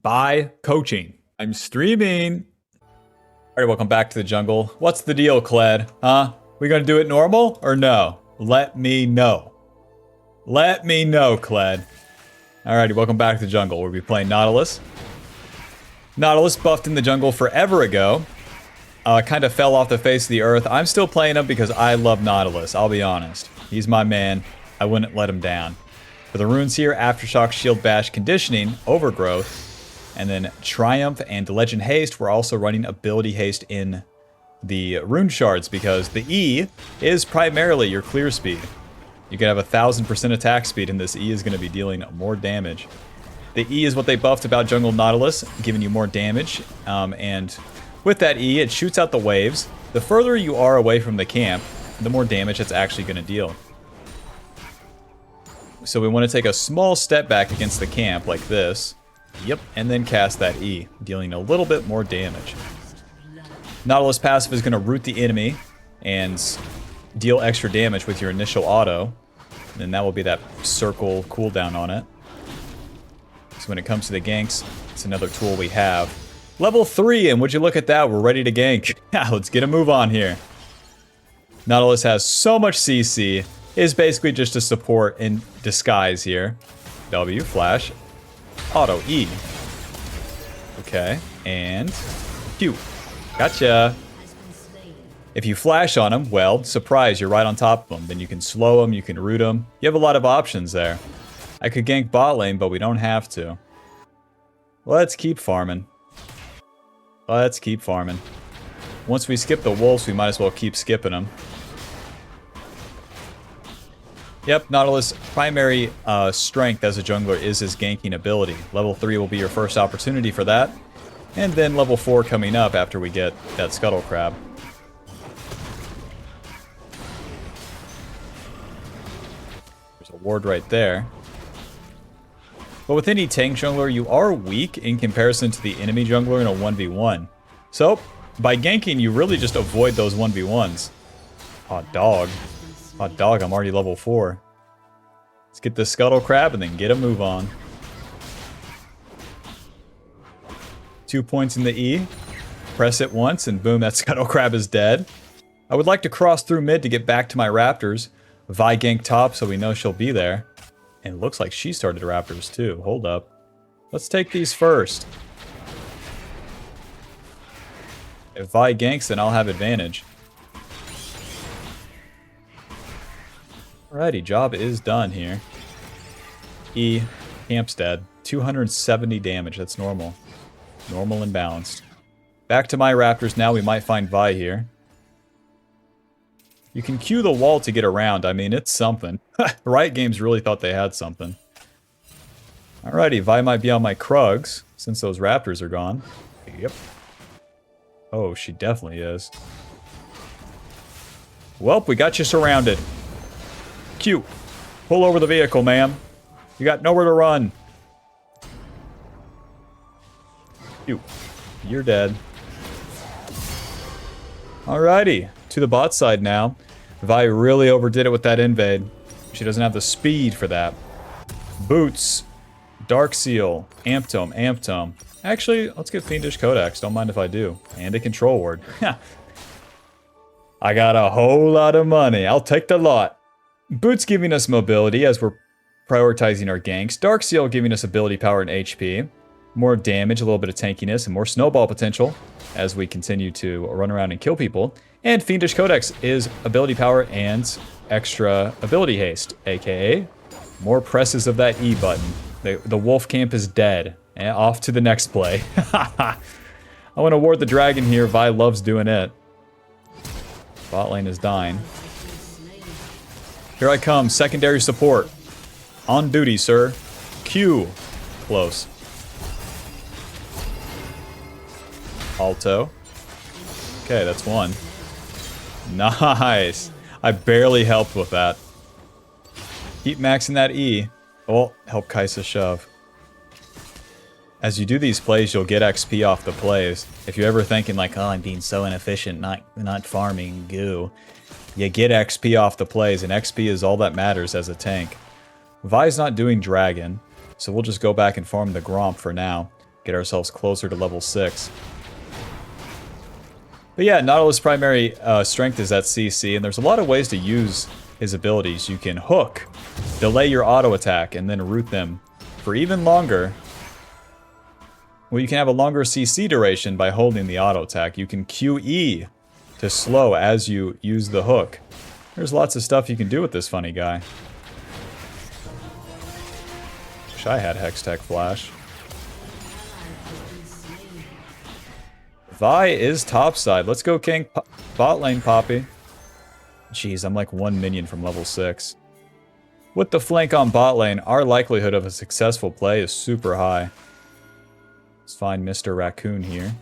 by coaching. I'm streaming. Alright, welcome back to the jungle. What's the deal, Kled? Huh? We gonna do it normal or no? Let me know. Let me know, Kled. Alrighty, welcome back to the jungle. We'll be playing Nautilus. Nautilus buffed in the jungle forever ago. Kind of fell off the face of the earth. I'm still playing him because I love Nautilus, I'll be honest. He's my man. I wouldn't let him down. For the runes here, Aftershock, Shield Bash, Conditioning, Overgrowth, and then Triumph and Legend Haste. We're also running Ability Haste in the rune shards because the E is primarily your clear speed. You can have 1000% attack speed and this E is going to be dealing more damage. The E is what they buffed about Jungle Nautilus, giving you more damage. And with that E, it shoots out the waves. The further you are away from the camp, the more damage it's actually going to deal. So we want to take a small step back against the camp like this. Yep, and then cast that E, dealing a little bit more damage. Nautilus passive is going to root the enemy and deal extra damage with your initial auto. And that will be that circle cooldown on it. So when it comes to the ganks, it's another tool we have. Level 3, and would you look at that, we're ready to gank. Yeah, let's get a move on here. Nautilus has so much CC, is basically just a support in disguise here. W, flash, auto, E. Okay, and Q. Gotcha. If you flash on him, well, surprise, you're right on top of him. Then you can slow him, you can root him. You have a lot of options there. I could gank bot lane, but we don't have to. Let's keep farming. Let's keep farming. Once we skip the wolves, we might as well keep skipping them. Yep, Nautilus' primary strength as a jungler is his ganking ability. Level 3 will be your first opportunity for that. And then level 4 coming up after we get that Scuttle Crab. There's a ward right there. But with any tank jungler, you are weak in comparison to the enemy jungler in a 1v1. So, by ganking, you really just avoid those 1v1s. Hot dog. Hot dog, I'm already level 4. Let's get this Scuttle Crab and then get a move on. 2 points in the E. Press it once and boom, that Scuttle Crab is dead. I would like to cross through mid to get back to my Raptors. Vi gank top so we know she'll be there. And it looks like she started Raptors too. Hold up. Let's take these first. If Vi ganks, then I'll have advantage. Alrighty, job is done here. E, camp's dead. 270 damage, that's normal. Normal and balanced. Back to my Raptors now, we might find Vi here. You can Q the wall to get around, I mean, it's something. Riot Games really thought they had something. Alrighty, Vi might be on my Krugs, since those Raptors are gone. Yep. Oh, she definitely is. Welp, we got you surrounded. Q. Pull over the vehicle, ma'am. You got nowhere to run. Q. You're dead. Alrighty. To the bot side now. Vi really overdid it with that invade. She doesn't have the speed for that. Boots. Dark Seal. Amptome. Amptome. Actually, let's get Fiendish Codex. Don't mind if I do. And a Control Ward. I got a whole lot of money. I'll take the lot. Boots giving us mobility as we're prioritizing our ganks. Dark Seal giving us ability power and HP. More damage, a little bit of tankiness, and more snowball potential as we continue to run around and kill people. And Fiendish Codex is ability power and extra ability haste, aka more presses of that E button. The wolf camp is dead. And off to the next play. I want to ward the dragon here. Vi loves doing it. Bot lane is dying. Here I come, secondary support. On duty, sir. Q. Close. Alto. Okay, that's one. Nice. I barely helped with that. Keep maxing that E. Oh, help Kaisa shove. As you do these plays, you'll get XP off the plays. If you're ever thinking like, oh, I'm being so inefficient, not farming, goo. You get XP off the plays, and XP is all that matters as a tank. Vi's not doing dragon, so we'll just go back and farm the Gromp for now. Get ourselves closer to level 6. But yeah, Nautilus' primary strength is that CC, and there's a lot of ways to use his abilities. You can hook, delay your auto attack, and then root them for even longer. Well, you can have a longer CC duration by holding the auto attack. You can QE to slow as you use the hook. There's lots of stuff you can do with this funny guy. Wish I had HEXTECH Flash. Vi is topside. Let's go gank bot lane, Poppy. Jeez, I'm like 1 minion from level 6. With the flank on bot lane, our likelihood of a successful play is super high. Let's find Mr. Raccoon here.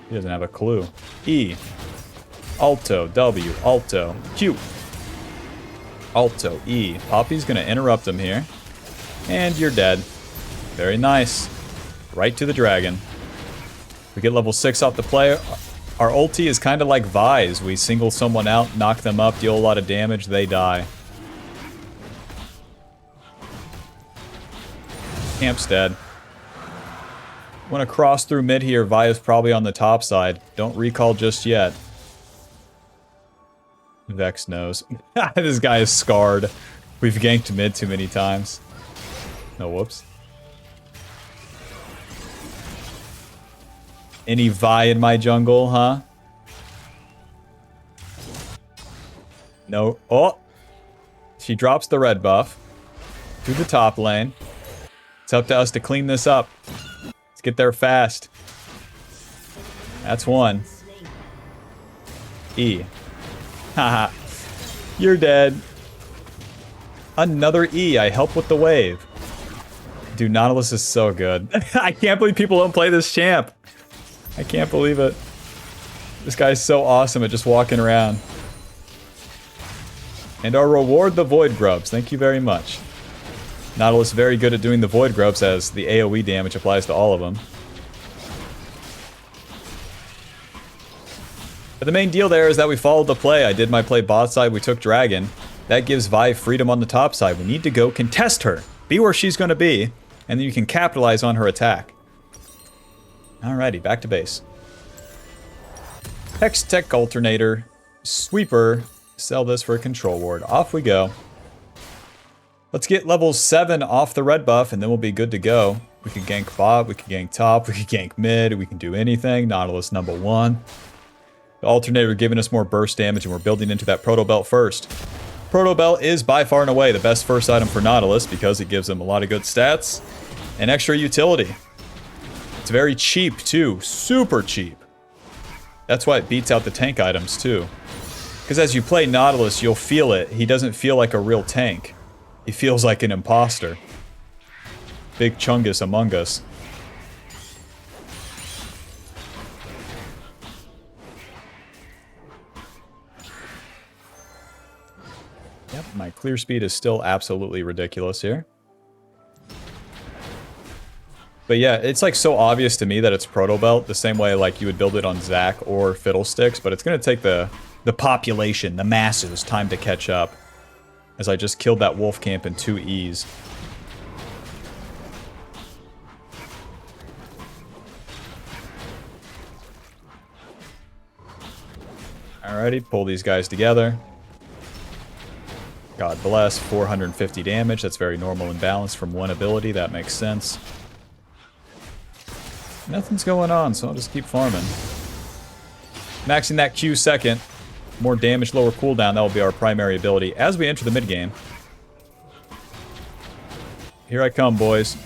He doesn't have a clue. E. Alto. W. Alto. Q. Alto. E. Poppy's gonna interrupt him here. And you're dead. Very nice. Right to the dragon. We get level 6 off the play. Our ulti is kind of like Vi's. We single someone out, knock them up, deal a lot of damage, they die. Camp's dead. Want to cross through mid here. Vi is probably on the top side. Don't recall just yet. Vex knows. This guy is scarred. We've ganked mid too many times. No, whoops. Any Vi in my jungle, huh? No. Oh! She drops the red buff to the top lane. It's up to us to clean this up. Let's get there fast. That's one. E. Haha. You're dead. Another E. I help with the wave. Dude, Nautilus is so good. I can't believe people don't play this champ. I can't believe it. This guy's so awesome at just walking around. And our reward, the Void Grubs. Thank you very much. Nautilus very good at doing the Void Grubs as the AoE damage applies to all of them. But the main deal there is that we followed the play. I did my play bot side, we took Dragon. That gives Vi freedom on the top side. We need to go contest her. Be where she's going to be, and then you can capitalize on her attack. Alrighty, back to base. HEXTECH Alternator, Sweeper, sell this for a control ward. Off we go. Let's get level 7 off the red buff, and then we'll be good to go. We can gank bot, we can gank top, we can gank mid, we can do anything. Nautilus #1. The Alternator giving us more burst damage, and we're building into that Proto-Belt first. Proto-Belt is by far and away the best first item for Nautilus because it gives him a lot of good stats and extra utility. It's very cheap too, super cheap. That's why it beats out the tank items too. Because as you play Nautilus, you'll feel it. He doesn't feel like a real tank. He feels like an imposter. Big Chungus among us. Yep, my clear speed is still absolutely ridiculous here. But yeah, it's like so obvious to me that it's Proto-Belt, the same way like you would build it on Zac or Fiddlesticks, but it's going to take the population, the masses, time to catch up. As I just killed that wolf camp in 2 E's. Alrighty, pull these guys together. God bless, 450 damage, that's very normal and balanced from one ability, that makes sense. Nothing's going on, so I'll just keep farming. Maxing that Q second. More damage, lower cooldown, that will be our primary ability as we enter the mid-game. Here I come, boys.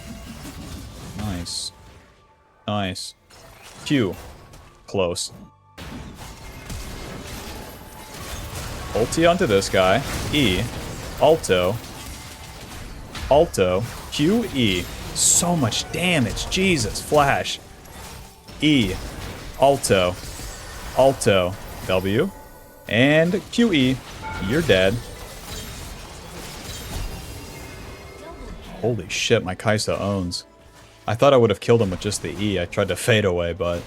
Nice. Nice. Q. Close. Ulti onto this guy. E. Alto. Alto. Q. E. So much damage. Jesus. Flash. E. Alto. Alto. W. And QE. You're dead. Holy shit, my Kai'Sa owns. I thought I would have killed him with just the E. I tried to fade away, but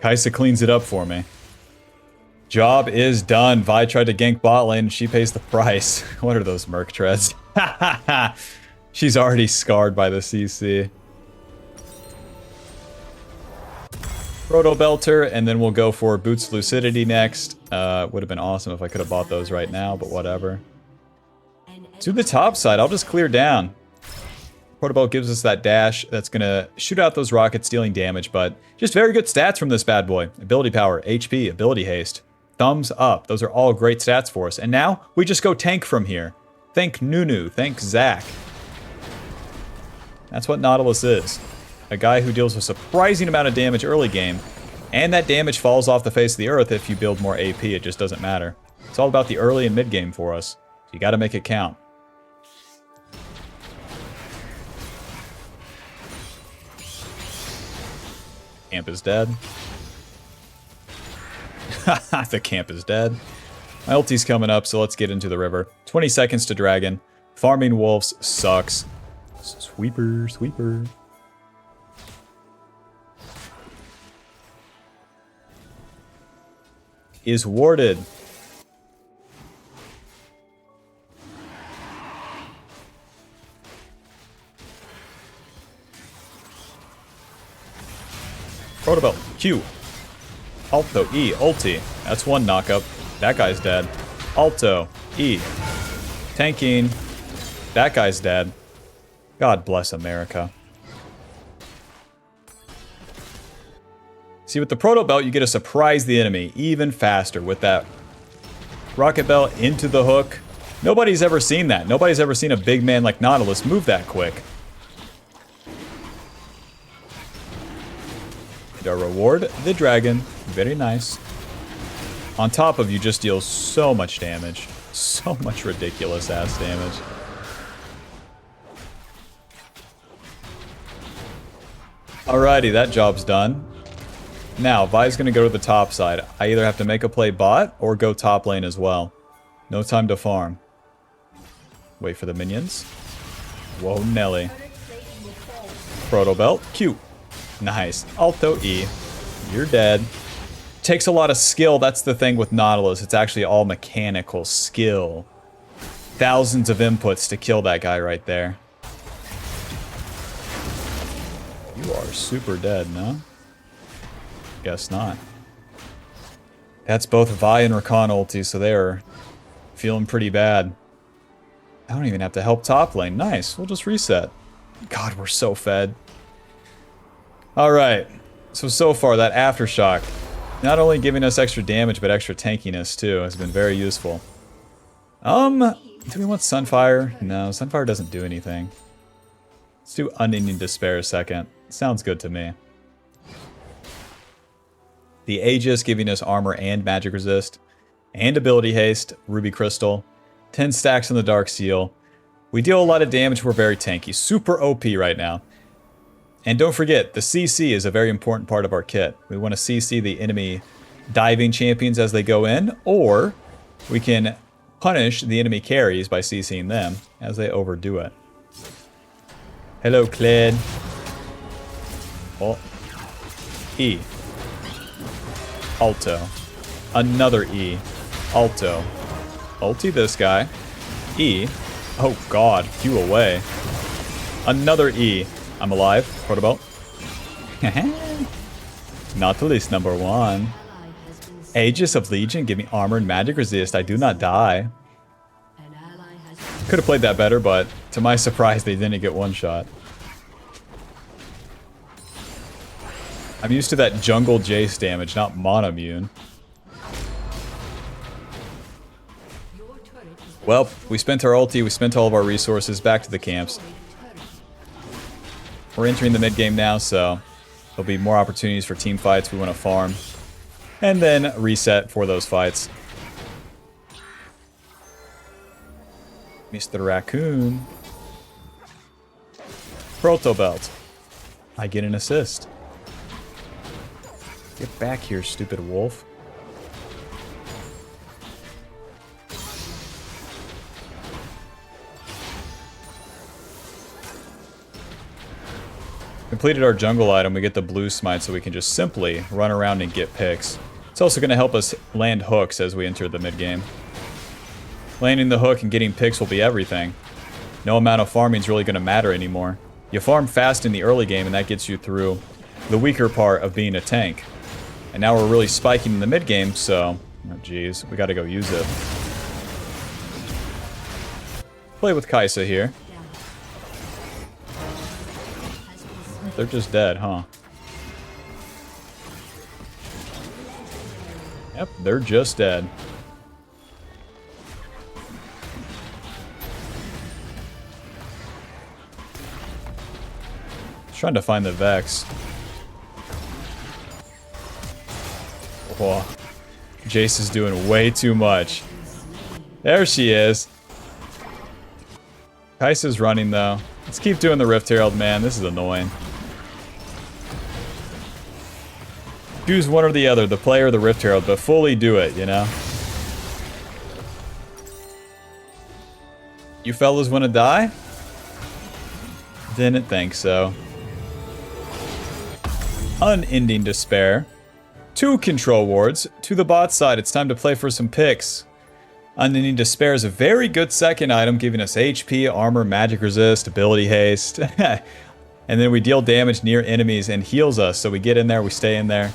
Kai'Sa cleans it up for me. Job is done. Vi tried to gank bot lane and she pays the price. What are those Merc treads? She's already scarred by the CC. Proto Belter, and then we'll go for Boots Lucidity next. Would have been awesome if I could have bought those right now, but whatever. To the top side, I'll just clear down. Protobelt gives us that dash that's going to shoot out those rockets, dealing damage, but just very good stats from this bad boy. Ability power, HP, ability haste, thumbs up. Those are all great stats for us. And now we just go tank from here. Thank Nunu, thank Zach. That's what Nautilus is. A guy who deals a surprising amount of damage early game, and that damage falls off the face of the earth if you build more AP. It just doesn't matter. It's all about the early and mid game for us. So you got to make it count. Camp is dead. The camp is dead. My ulti's coming up, so let's get into the river. 20 seconds to dragon. Farming wolves sucks. Sweeper, sweeper. Is warded. Protobelt, Q. Alto, E, ulti. That's one knockup. That guy's dead. Alto, E. Tanking. That guy's dead. God bless America. See, with the Protobelt, you get to surprise the enemy even faster with that Rocketbelt into the hook. Nobody's ever seen that. Nobody's ever seen a big man like Nautilus move that quick. And our reward, the dragon. Very nice. On top of you just deals so much damage. So much ridiculous ass damage. Alrighty, that job's done. Now, Vi's gonna go to the top side. I either have to make a play bot or go top lane as well. No time to farm. Wait for the minions. Whoa, Nelly. Protobelt, Q. Nice. Alto E. You're dead. Takes a lot of skill. That's the thing with Nautilus. It's actually all mechanical skill. Thousands of inputs to kill that guy right there. You are super dead, no? Guess not. That's both Vi and Rakan ulti, so they are feeling pretty bad. I don't even have to help top lane. Nice. We'll just reset. God, we're so fed. Alright, so far that Aftershock, not only giving us extra damage, but extra tankiness too, has been very useful. Do we want Sunfire? No, Sunfire doesn't do anything. Let's do Unending Despair a second. Sounds good to me. The Aegis giving us armor and magic resist, and ability haste, Ruby Crystal, 10 stacks on the Dark Seal. We deal a lot of damage, we're very tanky, super OP right now. And don't forget, the CC is a very important part of our kit. We want to CC the enemy diving champions as they go in, or we can punish the enemy carries by CCing them as they overdo it. Hello, Kled. Oh. E. Alto. Another E. Alto. Ulti this guy. E. Oh god, Q away. Another E. I'm alive. Protobelt. Nautilus #1. Aegis of Legion, give me armor and magic resist. I do not die. Could have played that better, but to my surprise, they didn't get one shot. I'm used to that jungle Jace damage, not monomune. Well, we spent our ulti, we spent all of our resources, back to the camps. We're entering the mid game now, so there'll be more opportunities for team fights. We want to farm and then reset for those fights. Mr. Raccoon. Protobelt. I get an assist. Get back here, stupid wolf. Completed our jungle item, we get the blue smite so we can just simply run around and get picks. It's also going to help us land hooks as we enter the mid game. Landing the hook and getting picks will be everything. No amount of farming is really going to matter anymore. You farm fast in the early game and that gets you through the weaker part of being a tank. And now we're really spiking in the mid game, so... Oh, jeez. We gotta go use it. Play with Kai'Sa here. They're just dead, huh? Yep, they're just dead. Trying to find the Vex. Whoa. Jace is doing way too much. There she is. Kai'Sa's running though. Let's keep doing the Rift Herald, man. This is annoying. Choose one or the other, the player or the Rift Herald, but fully do it, you know? You fellas wanna die? Didn't think so. Unending Despair. 2 control wards. To the bot side, it's time to play for some picks. Unending Despair is a very good second item, giving us HP, armor, magic resist, ability haste. And then we deal damage near enemies and heals us, so we get in there, we stay in there.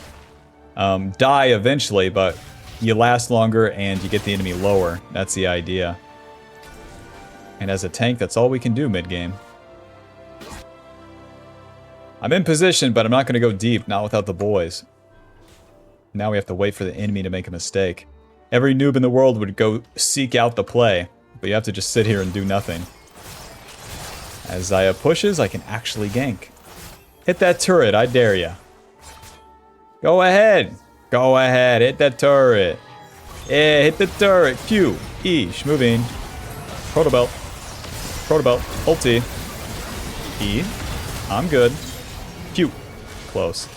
Die eventually, but you last longer and you get the enemy lower. That's the idea. And as a tank, that's all we can do mid-game. I'm in position, but I'm not going to go deep, not without the boys. Now we have to wait for the enemy to make a mistake. Every noob in the world would go seek out the play, but you have to just sit here and do nothing. As Xayah pushes, I can actually gank. Hit that turret, I dare ya. Go ahead. Go ahead, hit that turret. Yeah, hit the turret. Q, E, moving. Protobelt. Protobelt. Ulti. E. I'm good. Q. Close.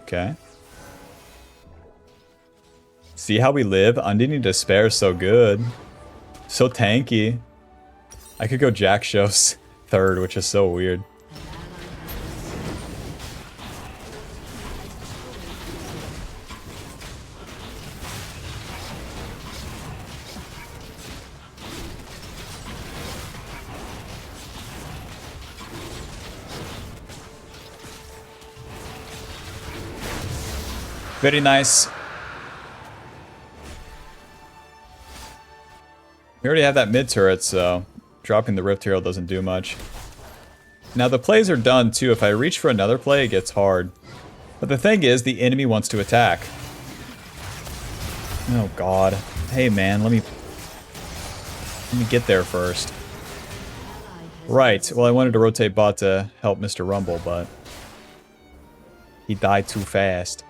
Okay. See how we live? Unending Despair is so good. So tanky. I could go Jack Show's third, which is so weird. Very nice. We already have that mid turret, so dropping the Rift Herald doesn't do much. Now the plays are done too. If I reach for another play, it gets hard. But the thing is, the enemy wants to attack. Oh god. Hey man, let me get there first. Right, well I wanted to rotate bot to help Mr. Rumble, but he died too fast.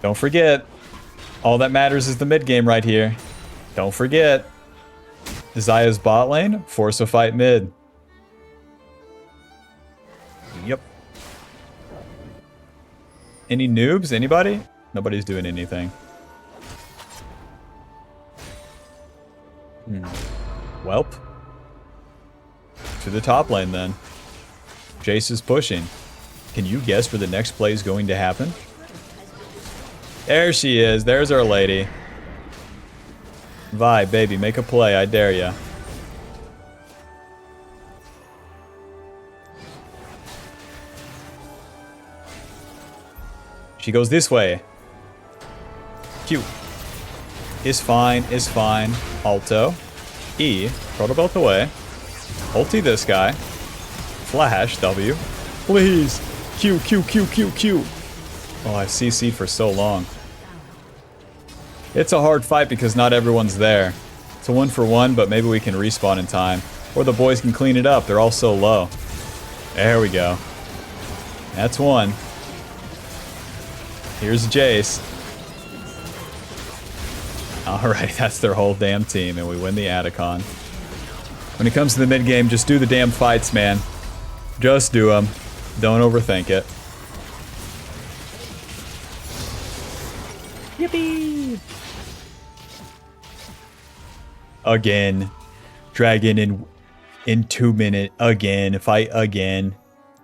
Don't forget, all that matters is the mid game right here. Don't forget. Xayah's bot lane, force a fight mid. Yep. Any noobs? Anybody? Nobody's doing anything. Welp. To the top lane then. Jace is pushing. Can you guess where the next play is going to happen? There she is. There's our lady. Vi, baby, make a play. I dare ya. She goes this way. Q. Is fine, is fine. Alto. E. Protobelt away. Ulti this guy. Flash, W. Please. Q, Q, Q, Q, Q. Oh, I've CC'd for so long. It's a hard fight because not everyone's there. It's a 1-for-1, but maybe we can respawn in time. Or the boys can clean it up. They're all so low. There we go. That's one. Here's Jace. Alright, that's their whole damn team, and we win the Adicon. When it comes to the mid-game, just do the damn fights, man. Just do them. Don't overthink it. Yippee! Again. Dragon in 2 minutes. Again. Fight again.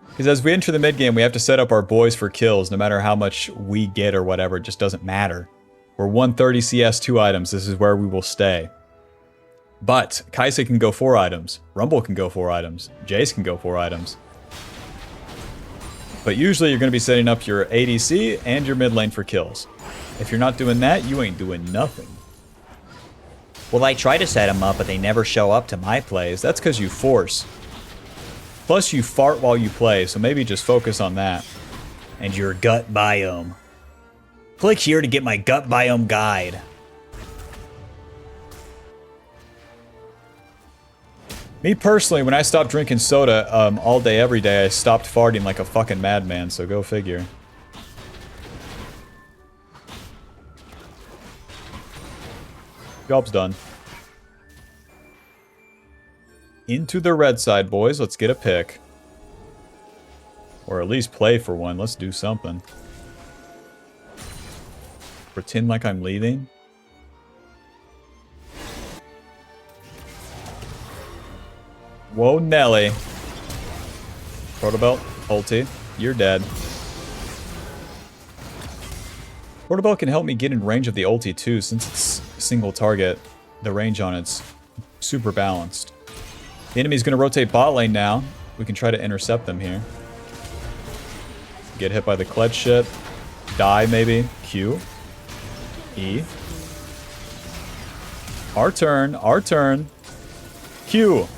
Because as we enter the mid game, we have to set up our boys for kills, no matter how much we get or whatever. It just doesn't matter. We're 130 CS 2 items. This is where we will stay. But Kai'Sa can go 4 items. Rumble can go 4 items. Jace can go 4 items. But usually you're going to be setting up your ADC and your mid lane for kills. If you're not doing that, you ain't doing nothing. Well, I try to set them up, but they never show up to my plays. That's because you force. Plus you fart while you play, so maybe just focus on that. And your gut biome. Click here to get my gut biome guide. Me personally, when I stopped drinking soda all day, every day, I stopped farting like a fucking madman, so go figure. Job's done. Into the red side, boys. Let's get a pick. Or at least play for one. Let's do something. Pretend like I'm leaving. Whoa, Nelly. Rocketbelt, ulti. You're dead. Rocketbelt can help me get in range of the ulti too, since it's single target. The range on it's super balanced. The enemy's going to rotate bot lane now. We can try to intercept them here. Get hit by the clutch shit. Die maybe. Q. E. Our turn. Our turn. Q.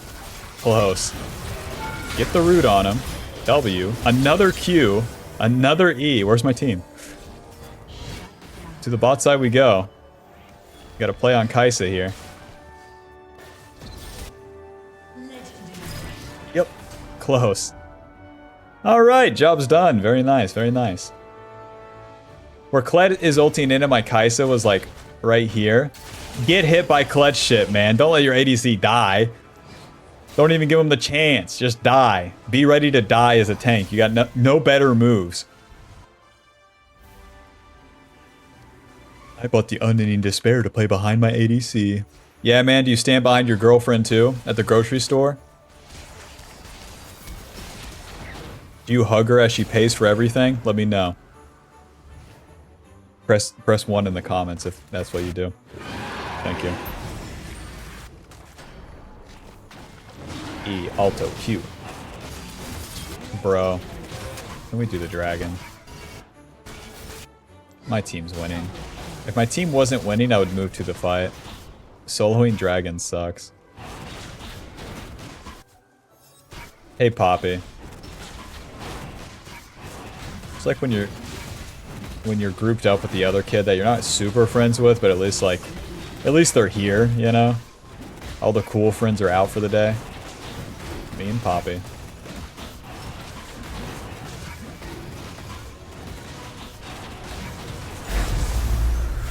Close. Get the root on him. W. Another Q. Another E. Where's my team? To the bot side we go. Gotta play on Kai'Sa here. Yep. Close. Alright, job's done. Very nice, very nice. Where Kled is ulting into my Kai'Sa was like right here. Get hit by clutch shit, man. Don't let your ADC die. Don't even give him the chance. Just die. Be ready to die as a tank. You got no better moves. I bought the Unending Despair to play behind my ADC. Yeah, man, do you stand behind your girlfriend too? At the grocery store? Do you hug her as she pays for everything? Let me know. Press 1 in the comments if that's what you do. Thank you. E, Alto, Q. Bro. Can we do the dragon? My team's winning. If my team wasn't winning, I would move to the fight. Soloing dragon sucks. Hey, Poppy. It's like when you're grouped up with the other kid that you're not super friends with, but at least they're here, you know? All the cool friends are out for the day. Me and Poppy.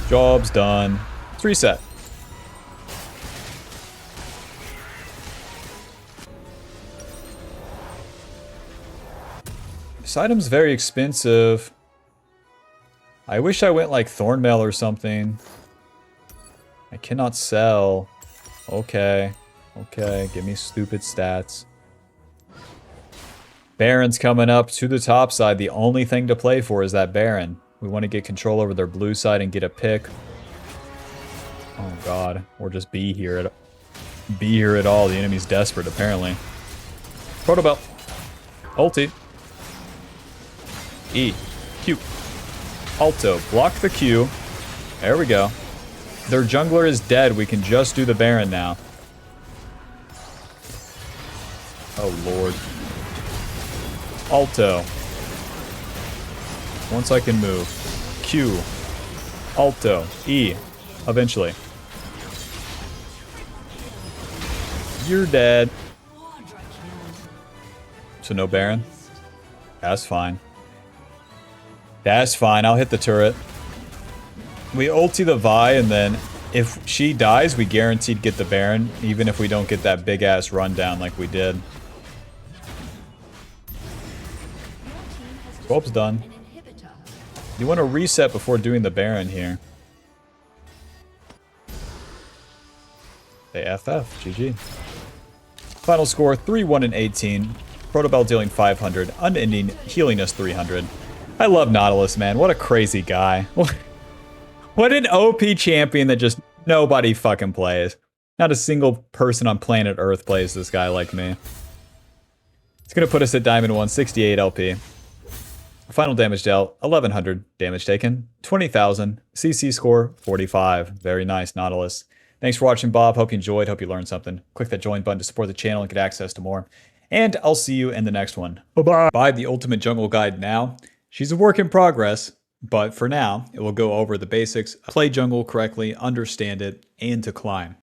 Job's done. Let's reset. This item's very expensive. I wish I went like Thornmail or something. I cannot sell. Okay. Okay, give me stupid stats. Baron's coming up to the top side. The only thing to play for is that Baron. We want to get control over their blue side and get a pick. Oh god. Or just be here at all. The enemy's desperate, apparently. Rocketbelt. Ulti. E. Q. Alto. Block the Q. There we go. Their jungler is dead. We can just do the Baron now. Oh lord. Alto. Once I can move. Q. Alto. E. Eventually. You're dead. So no Baron? That's fine. That's fine. I'll hit the turret. We ulti the Vi, and then if she dies, we guaranteed get the Baron, even if we don't get that big-ass rundown like we did. 12's done. You want to reset before doing the Baron here. They FF. GG. Final score, 3-1 and 18. Rocketbelt dealing 500. Unending healing us 300. I love Nautilus, man. What a crazy guy. What an OP champion that just nobody fucking plays. Not a single person on planet Earth plays this guy like me. It's going to put us at Diamond 168 LP. Final damage dealt, 1100. Damage taken, 20,000. CC score, 45. Very nice, Nautilus. Thanks for watching, Bob. Hope you enjoyed. Hope you learned something. Click that join button to support the channel and get access to more. And I'll see you in the next one. Bye-bye. Buy the Ultimate Jungle Guide now. She's a work in progress, but for now, it will go over the basics, play jungle correctly, understand it, and to climb.